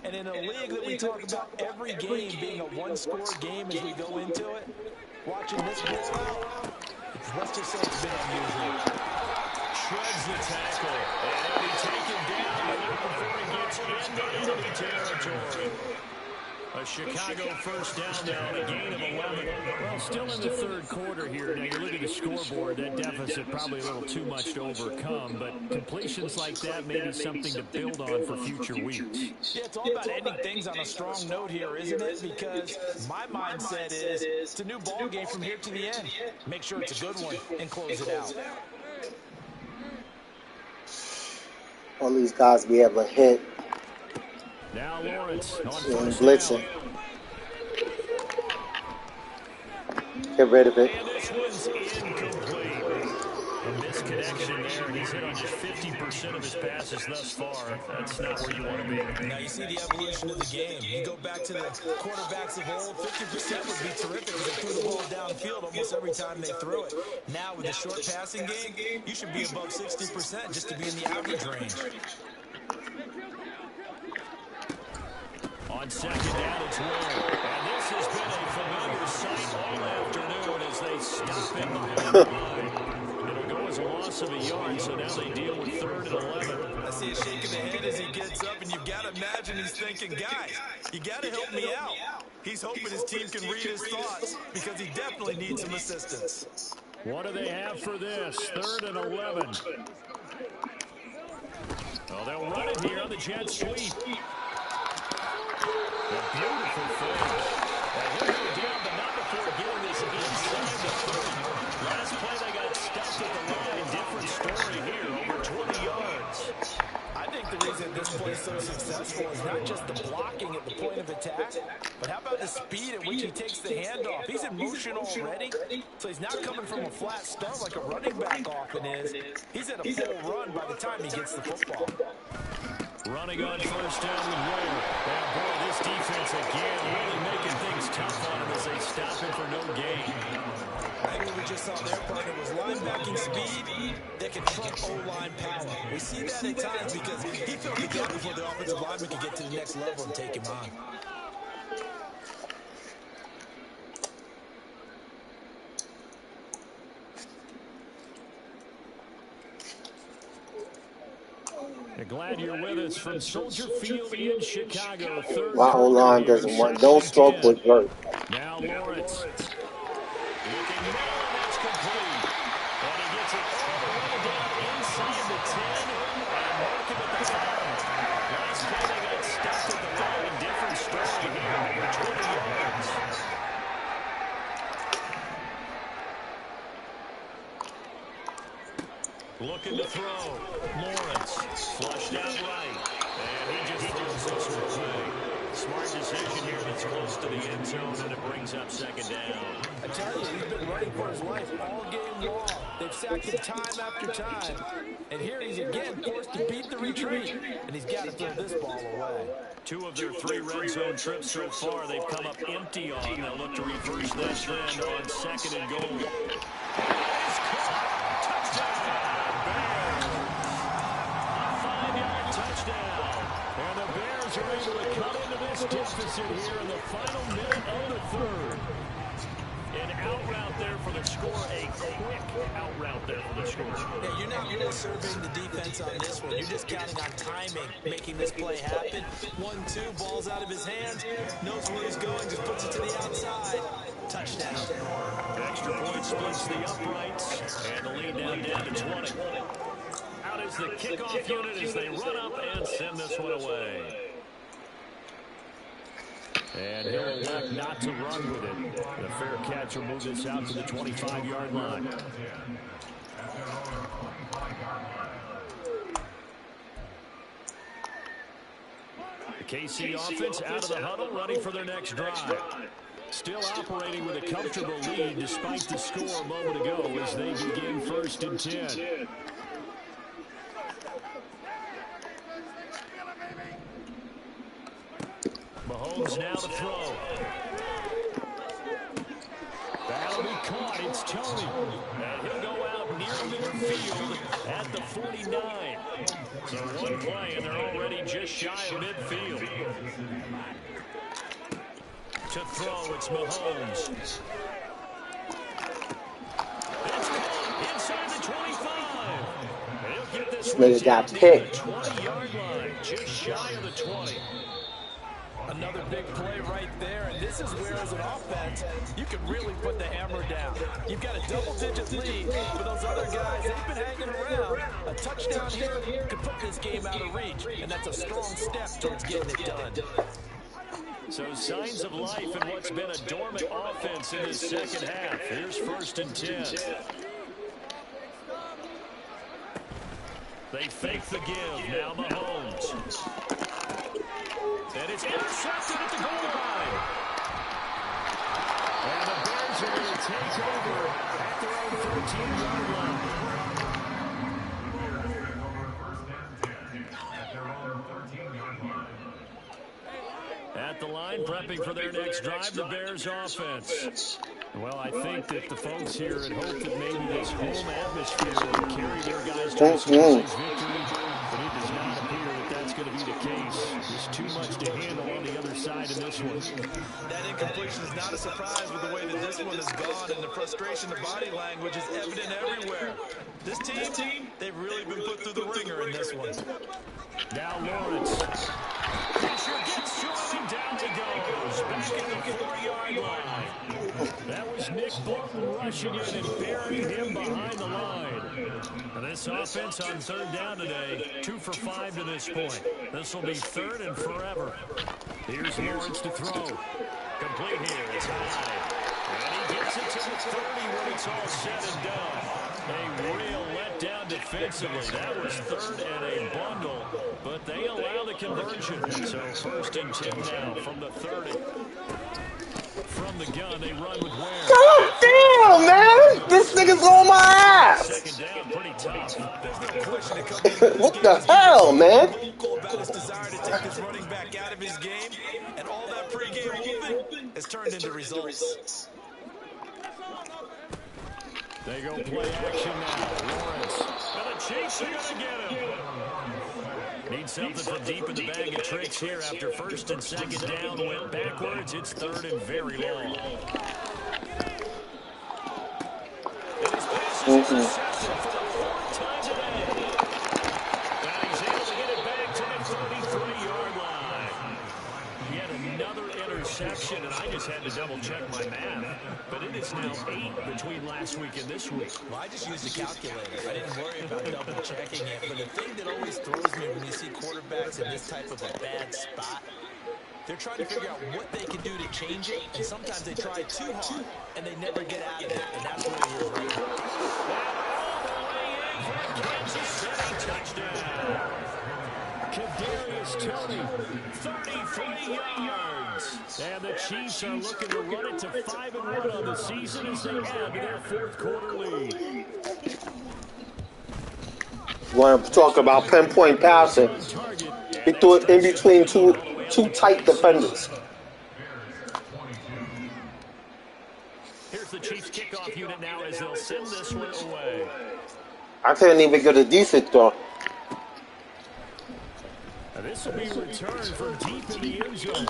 And in a league that we talk about every game being a one-score game as we go into it, watching this blowout, let's just say it's been unusual. Shreds the tackle, and he'll be taken down, but not before he gets into enemy territory. A Chicago first down now and a gain of 11. Well, still in the third quarter here. Now, you look at the scoreboard, that deficit probably a little too much to overcome, but completions like that may be something to build on for future weeks. Yeah, it's all about ending things on a strong note here, isn't it? Because my mindset is it's a new ball game from here to the end. Make sure it's a good one and close it out. All these guys be able to hit. Now Lawrence on And first blitzing. down. Get rid of it. And this one's incomplete. And this connection there, he's hit on just 50% of his passes thus far. That's not where you want to be. Now you see the evolution of the game. You go back to the quarterbacks of old, 50% would be terrific because they threw the ball downfield almost every time they threw it. Now with the short passing game, you should be above 60% just to be in the average range. On second down, it's Will. And this has been a familiar sight all afternoon as they stop him behind the line. It'll go as a loss of a yard, so now they deal with 3rd and 11. I see a shake of the head as he gets up, and you've got to imagine he's thinking, guys, you got to help me out. He's hoping his team can read his thoughts because he definitely needs some assistance. What do they have for this? 3rd and 11. Well, they'll run it here on the jet sweep. A beautiful finish. And he'll go down, but not before getting this inside the 30. Last play, they got stuffed at the line. Different story here, over 20 yards. I think the reason this play is so successful is not just the blocking at the point of attack, but how about the speed at which he takes the handoff? He's in motion already, so he's not coming from a flat start like a running back often is. He's at a full run by the time he gets the football. Running on first down with Ware. And boy, this defense again really making things tough on him as they stop him for no gain. I think what we just saw there, partner, was linebacking speed that can trump O-line power. We see that at times because he filled the gap before the offensive lineman could get to the next level and take him on. Glad you're with us from Soldier Field in Chicago. Third My O-line doesn't want no stroke with dirt. Now Lawrence. Looking middle, and that's complete. And he gets it all the way down inside the 10 and mark him at the 5. Last play they got stuffed at the line. Different story here. Over 20 yards. Looking to throw. Lawrence flushed out right. And he just throws this one away. Smart decision here that's close to the end zone, and it brings up second down. I tell you, he's been running for his life all game long. They've sacked him time after time. And here he's again forced to beat the retreat. And he's got to throw this ball away. 2 of their 3 red zone trips so far, they've come up empty on. They'll look to reverse that trend on 2nd and goal. And the Bears are able to cut into this deficit here in the final minute of the 3rd. An out route there for the score. A quick out route there for the score. Yeah, you're not really serving the defense on this one. You're just counting on timing, making this play happen. 1-2, ball's out of his hands. Knows where he's going, just puts it to the outside. Touchdown. Extra point splits the uprights, and the lead now down to 20. Out is the kickoff unit as they run up and send this one away. And he'll elect not to run with it. The fair catch will move this out to the 25-yard line. The KC offense out of the huddle, ready for their next drive. Still operating with a comfortable lead despite the score a moment ago as they begin 1st and 10. Mahomes now to throw. That'll be caught. It's Tony. And he'll go out near midfield at the 49. So one play, and they're already just shy of midfield. To throw, it's Mahomes. It's inside the 25. He'll get this one got down picked. to the 20-yard line, just shy of the 20. Another big play right there, and this is where, as an offense, you can really put the hammer down. You've got a double-digit lead, but those other guys, they've been hanging around. A touchdown here could put this game out of reach, and that's a strong step towards getting it done. So signs of life in what's been a dormant offense in this second half. Here's 1st and 10. They fake the give. Now Mahomes. And it's intercepted at the goal line. And the Bears are going to take over at their own 13-yard line. At the line, prepping for their next drive, the Bears offense. Well, I think that the folks here had hoped that maybe this home atmosphere would carry their guys to a surprise victory, but it does not appear that that's going to be the case. There's too much to handle on the other side in this one. That incompletion is not a surprise with the way that this one has gone, and the frustration, the body language is evident everywhere. This team, they've really been put through the ringer in this one. Now Lawrence. Pressure gets to him, and down he goes. Back at the 4-yard line. That was Nick Bolton rushing in and burying him behind the line. And this offense on 3rd down today, 2 for 5 to this point. This will be 3rd and forever. Here's Lawrence to throw. Complete here. It's high. And he gets it to the 30 when it's all said and done. A real letdown defensively. That was 3rd and a bundle, but they allow the conversion. So 1st and 10 now from the 30. From the gun, they run with Ware. God damn, man! This nigga's on my ass! 2nd down, pretty tough. There's no question it comes into What the hell, man? vocal about his desire to take this running back out of his game, and all that pregame whooping has turned into results. They go play action now. Lawrence. And the Chiefs are going to get him. Need something from deep in the bag of tricks here after 1st and 2nd down. Went backwards. It's 3rd and very long. And his pass is intercepted for the 4th time today. And he's able to get it back to the 33-yard line. He had another interception, and I just had to double-check my math. But it is now 8 between last week and this week. Well, I just used the calculator. I didn't worry about double-checking it. But the thing that always throws me when you see quarterbacks in this type of a bad spot, they're trying to figure out what they can do to change it, and sometimes they try too hard, and they never get out of it, and that's what it is right now. And all the way in for a Kansas City touchdown. Kadarius Toney, 33 yards. And the Chiefs are looking to run it to 5-1 on the season as they add to their 4th quarter lead. Want to talk about pinpoint passing? He threw it in between two tight defenders. Here's the Chiefs kickoff unit now as they'll send this one away. I couldn't even get a decent throw. And this will be returned from deep in the end zone.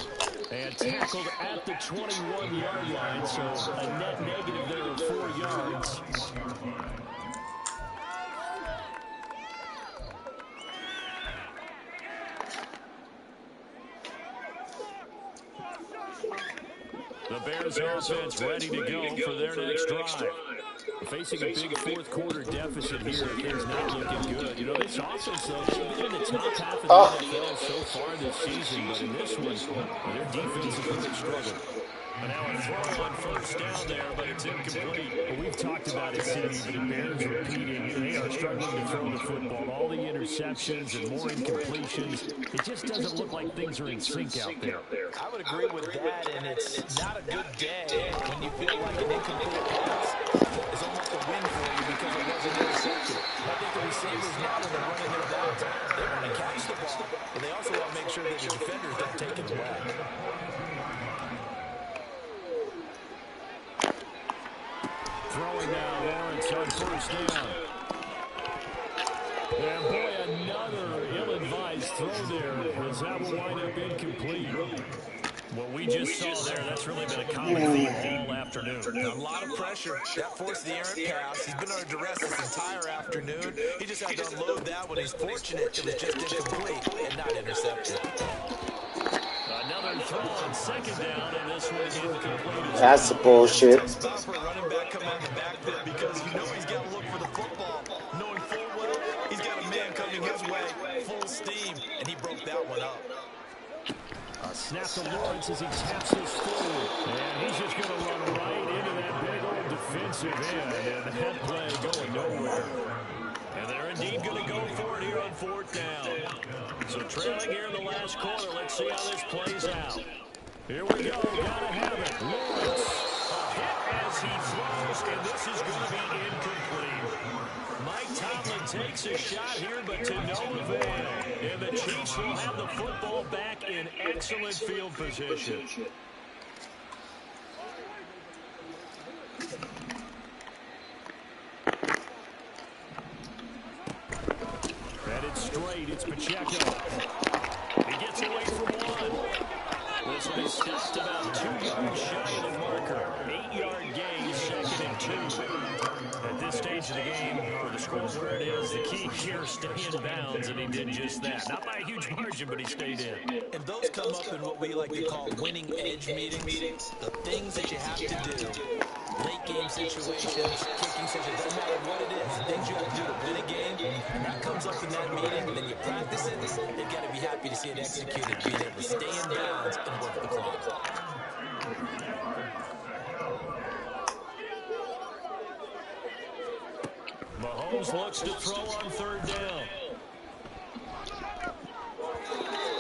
And tackled at the 21-yard line, so a net negative there of 4 yards. The Bears offense ready to go for their next drive. Facing a big fourth-quarter deficit here, things not looking good. You know, this offense, though, they've been in the top half of the NFL so far this season, but in this one, their defense has really struggled. And now a throw on first down there, but it's incomplete. Well, we've talked about it, Steve, the Bears repeating. They are struggling to throw the football. All the interceptions and more incompletions. It just doesn't look like things are in sync out there. I would agree with that, and it's not a good day when you feel like an incomplete pass is almost a win for you because it wasn't intercepted. I think the receivers now, when they're running their downs, they want to catch the ball, but they also want to make sure that the defenders don't take it away. Throwing now, Lawrence on first down. And boy, another ill-advised throw there, as that will wind up incomplete. What we just saw there, that's really been a common theme all afternoon. A lot of pressure. That forced the errant pass. He's been under duress this entire afternoon. He just had to unload that one. He's fortunate it was just incomplete and not intercepted. Another throw on second down, and this one incomplete. That's the bullshit. Tough spot for a running back coming out of the backfield because you know he's got to look for the football. Knowing full well he's got a man coming his way, full steam, and he broke that one up. A snap to Lawrence as he taps this forward. And he's just going to run right into that big old defensive end, and that play going nowhere. And they're indeed going to go for it here on fourth down. So trailing here in the last quarter, let's see how this plays out. Here we go, gotta have it. Lawrence, a hit as he throws, and this is going to be incomplete. Mike Tomlin takes a shot here, but to no avail. And the Chiefs will have the football back in excellent field position. Headed straight, it's Pacheco. He gets away from one. This one is stopped about 2 yards shy of the marker. 8-yard gain, second and 2. At this stage of the game, for the score where it is, the key here, stay in bounds, and he did just that. Not by a huge margin, but he stayed in. And those come up in what we like to call winning edge meetings. The things that you have to do. Late game situations, kicking situations, doesn't matter what it is. Things you have to do to win a game. And that comes up in that meeting, then you practice it. You've got to be happy to see it executed, being able to stay in bounds and work the clock. Mahomes looks to throw on third down.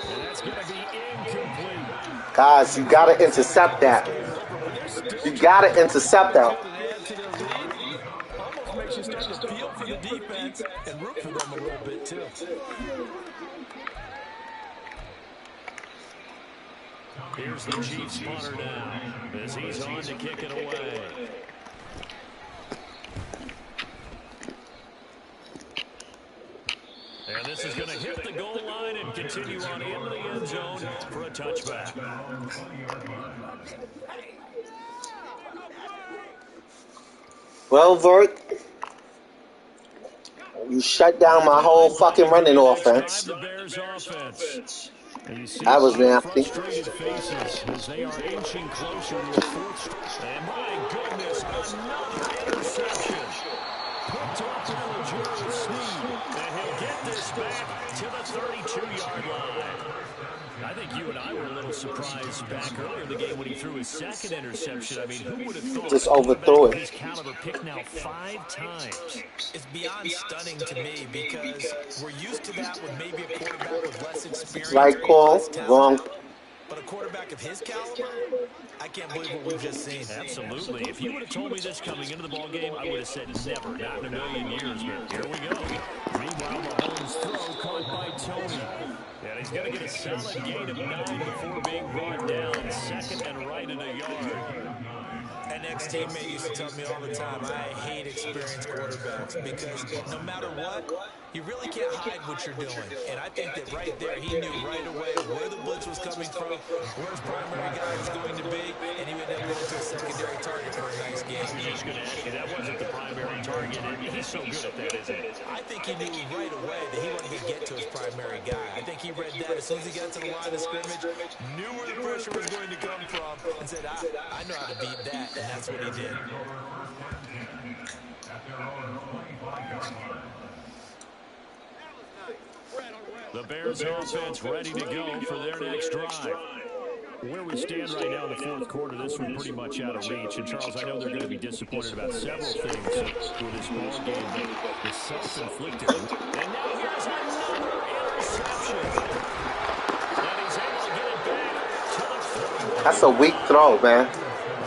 And that's going to be incomplete. Guys, you got to intercept that. You got to intercept that. Almost makes you start to feel for the defense and root for them a little bit, too. Here's the Chiefs punter now as he's on to kick it away. And this is going to hit the goal line and continue on into the end zone for a touchback. Well, Vert, you shut down my whole fucking running offense. The Bears offense. That was nasty. Faces as they are inching closer to a fourth. And my goodness, another interception. Picked up by Legere Sneed. And he'll get this back to the 32-yard line. I think you and I were a little surprised back earlier in the game when he threw his second interception. I mean, who would have thought? Just overthrew it. His caliber picked now 5 times. It's beyond stunning to me because we're used to that with maybe a quarterback with less experience. Right call, wrong. But a quarterback of his caliber, I can't believe what we've just seen. Absolutely. If you would have told me this coming into the ball game, I would have said never, not in a million years. But here we go. Meanwhile, Mahomes' throw caught by Tony. And he's going to get a solid gain of 9 before being brought down. Second and right in a yard. And ex-teammate used to tell me all the time, I hate experienced quarterbacks because no matter what, you really can't hide what you're doing. And I think that right there, he knew right away where the blitz was coming from, where his primary guy was going to be, and he would end up going to a secondary target for a nice game. I was just going to ask you, that wasn't the primary target, and he's so good at that, isn't he? I think he knew right away that he wasn't going to get to his primary guy. I think he read that as soon as he got to the line of scrimmage, knew where the pressure was going to come from, and said, I know how to beat that, and that's what he did. The Bears offense ready to go for their next drive. Where we stand right now in the fourth quarter, this one pretty much out of reach. And, Charles, I know they're going to be disappointed about several things with this ball game, but the self-inflicted. And now here's another interception. And he's able to get it back to the 40. That's a weak throw, man.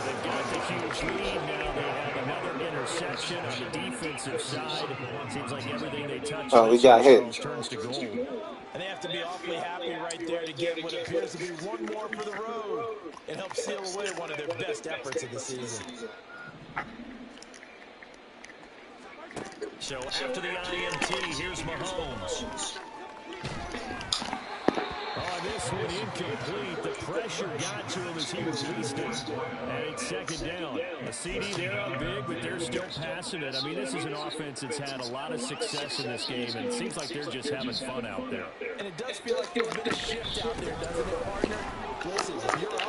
They've got the huge lead now. They have another interception on the defensive side. Seems like everything they touch We got hit. turns to gold. And they have to be awfully happy right there to get what appears to be one more for the road and help seal away one of their best efforts of the season. So after the INT, here's Mahomes. This one incomplete. The pressure got to him as he released it. And it's second down. A CD, they're up big, but they're still passing it. I mean, this is an offense that's had a lot of success in this game, and it seems like they're just having fun out there. And it does feel like there's been a shift out there, doesn't it, partner? Listen, if you're up,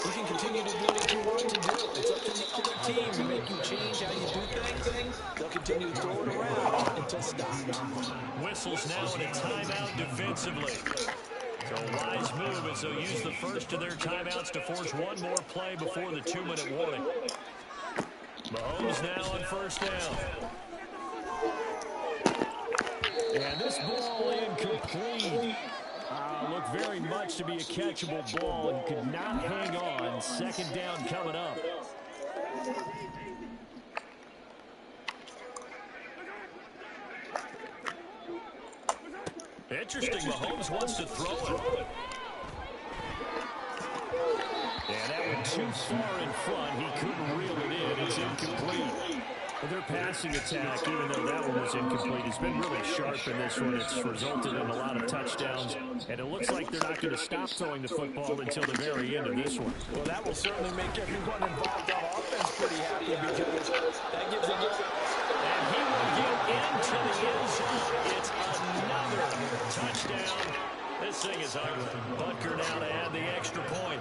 you can continue to do what you want to do. It's up to the other team to make you change how you do things. They'll continue to throw it around until stopped. Whistles now in a timeout defensively. So a wise move as they'll use the first of their timeouts to force one more play before the 2-minute warning. Mahomes now on first down. And this ball incomplete. Looked very much to be a catchable ball and could not hang on. Second down coming up. Interesting, Mahomes wants to throw it. And that went too far in front. He couldn't reel it in. It's incomplete. But their passing attack, even though that one was incomplete, has been really sharp in this one. It's resulted in a lot of touchdowns. And it looks like they're not going to stop throwing the football until the very end of this one. Well, that will certainly make everyone involved on offense pretty happy because that gives them and he will get into the end zone. It's another touchdown. This thing is ugly. Butker now to add the extra point.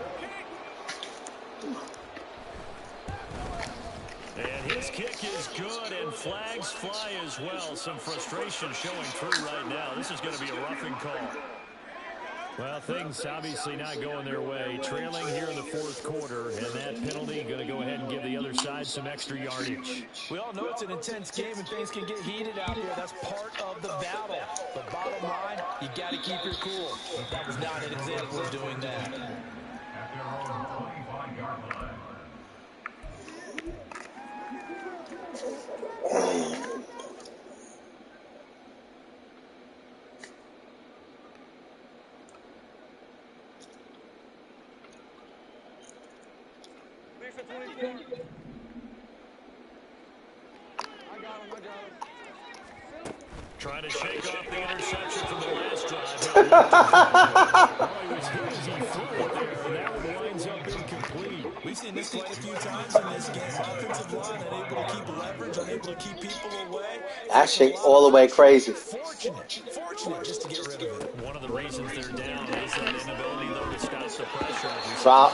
And his kick is good, and flags fly as well. Some frustration showing through right now. This is going to be a roughing call. Well, things obviously not going their way. Trailing here in the fourth quarter, and that penalty going to go ahead and give the other side some extra yardage. We all know it's an intense game, and things can get heated out there. That's part of the battle. But bottom line, you got to keep your cool. That was not an example of doing that. Trying to shake off the interception from the last drive. He was hit as he threw it there, and that one winds up incomplete. We've seen this quite a few times in this game. Offensive line unable to keep leverage, unable to keep people away. That shit all the way crazy. Fortunate just to get rid of it. One of the reasons they're down is that inability, though, to stop the pressure. Drop.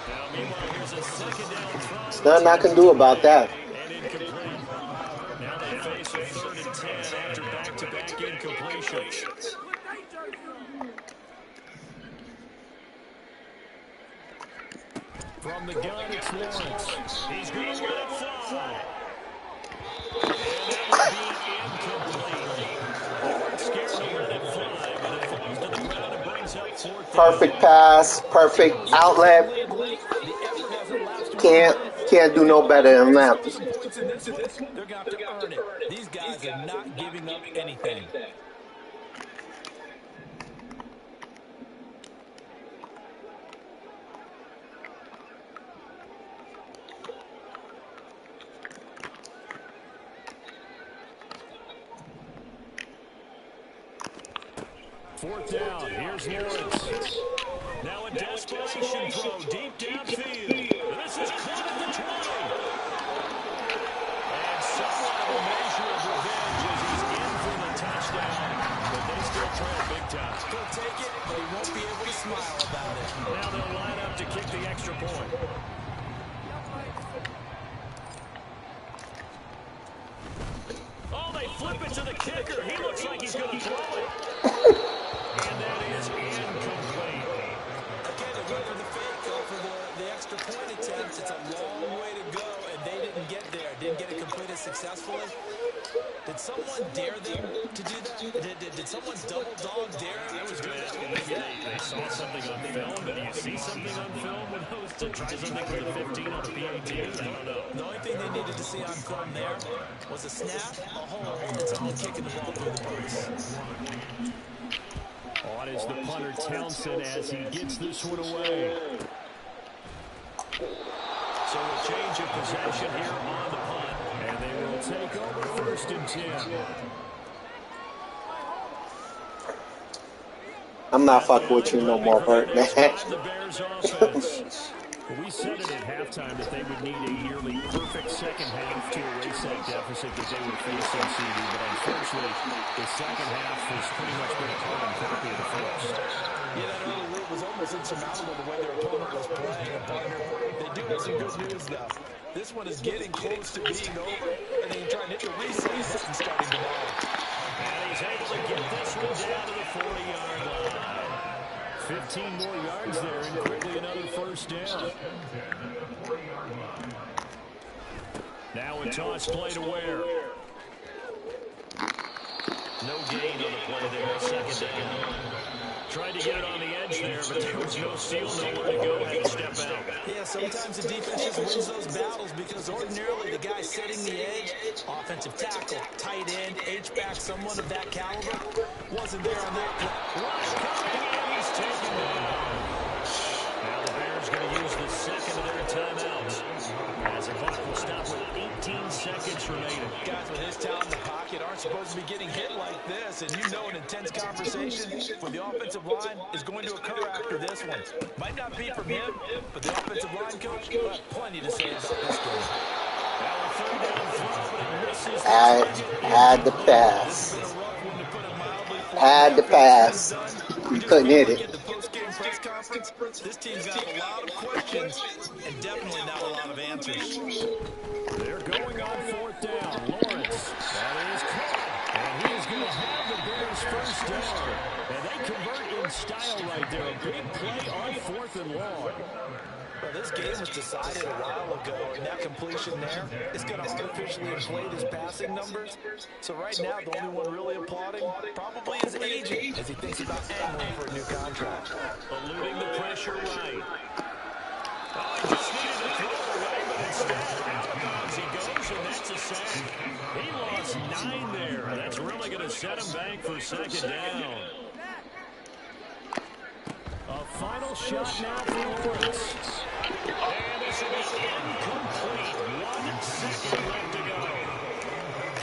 Now, meanwhile, here's a second down throw. There's nothing I can do about that. And incomplete. Now they face a 3rd and 10 after back-to-back incompletions. From the gun, it's Lawrence. He's going to let it fly. And that will be incomplete. Scared to let it fly, but it falls to the ground and brings up 4th. Perfect pass, perfect outlet. Can't do no better than that. They're going to have to earn it. These guys are not giving up anything. Fourth down. Here's Lawrence. Now a desperation throw deep downfield. This is caught at the 20. And somewhat of a measure of revenge as he's in for the touchdown. But they still trail big time. He'll take it, but he won't be able to smile about it. Now they'll line up to kick the extra point. Oh, they flip it to the kicker. He looks like he's going to throw it. And that is incomplete. Again, it went for the fake, for the extra point attempt. It's a long way to go, and they didn't get there. Didn't get it completed successfully. Did someone dare them to do that? Did someone double dog dare them to do that? Maybe they saw something on film. Did you see something on film when those to try something for the 15 on the PAT? I don't know. The only thing they needed to see on film there was a snap, a hole, and someone kicking the ball through the post. On is the punter Townsend as he gets this one away. So a change of possession here on the punt. And they will take over 1st and 10. I'm not fucking with you no more, Bert, man. The Bears offense. We said it at halftime that they would need a nearly perfect second half to erase that deficit that they were facing, CD. But unfortunately, the second half has pretty much been a carbon copy of the first. Yeah, that early lead was almost insurmountable the way their opponent was playing. They do have some good news, though. This one is getting close to being over, and then trying to hit the reset button starting tomorrow. And he's able to get this one down to the 40-yard line. 15 more yards there, and quickly another first down. Now a toss play to Ware. No gain on the play there, second down. Tried to get it on the edge there, but there was no seal, nowhere to go, had to step out. Yeah, sometimes the defense just wins those battles because ordinarily the guy setting the edge, offensive tackle, tight end, H-back, someone of that caliber, wasn't there on that play. Rush coming in, he's taken down. Now the Bears going to use the second of their timeouts. As the clock will stop with 18 seconds remaining. Guys with his talent in the pocket aren't supposed to be getting hit like this, and you know an intense conversation with the offensive line is going to occur after this one. Might not be from him, but the offensive line coach will have plenty to say about this game. Now a third down throw, but it misses. Had the pass. Had the pass. You couldn't hit it. Press conference, this team's got a lot of questions and definitely not a lot of answers. They're going on 4th down. Lawrence, that is caught, and he is going to have the Bears first down. And they convert in style right there. A big play on 4th and long. Well, this game was decided a while ago, and that completion there is going to artificially inflate his passing numbers. So right now, the only one really applauding probably his agent as he thinks about angling for a new contract. Eluding the pressure right. Oh, he just needed to throw it away, but instead, out comes he goes, and that's a sack. He lost 9 there. That's really going to set him back for second down. A final shot now for Lawrence. And this will be incomplete. 1 second left to go.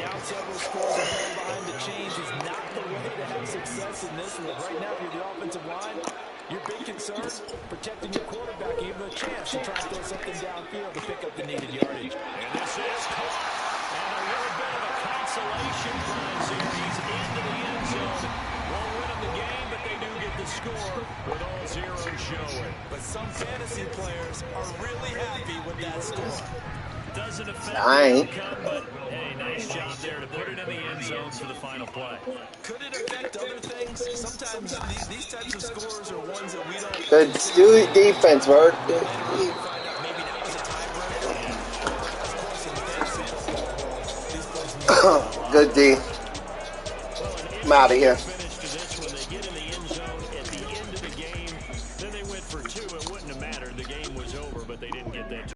Down several scores and playing behind the chains is not the way to have success in this one. Right now, if you're the offensive line, your big concern, protecting your quarterback, gave him a chance to try and throw something downfield to pick up the needed yardage. And this is caught. And a little bit of a consolation prize here. He's into the end zone. Won't win him the game, but they do get the score with all zeros showing. But some fantasy players are really happy with that score. Doesn't affect the outcome, but hey, nice job there to put it in the end zone for the final play. Could it affect other things? Sometimes these types of scores are ones that we don't... Good Stewie defense, Bert. Maybe that was a tiebreaker. Good D. I'm out of here.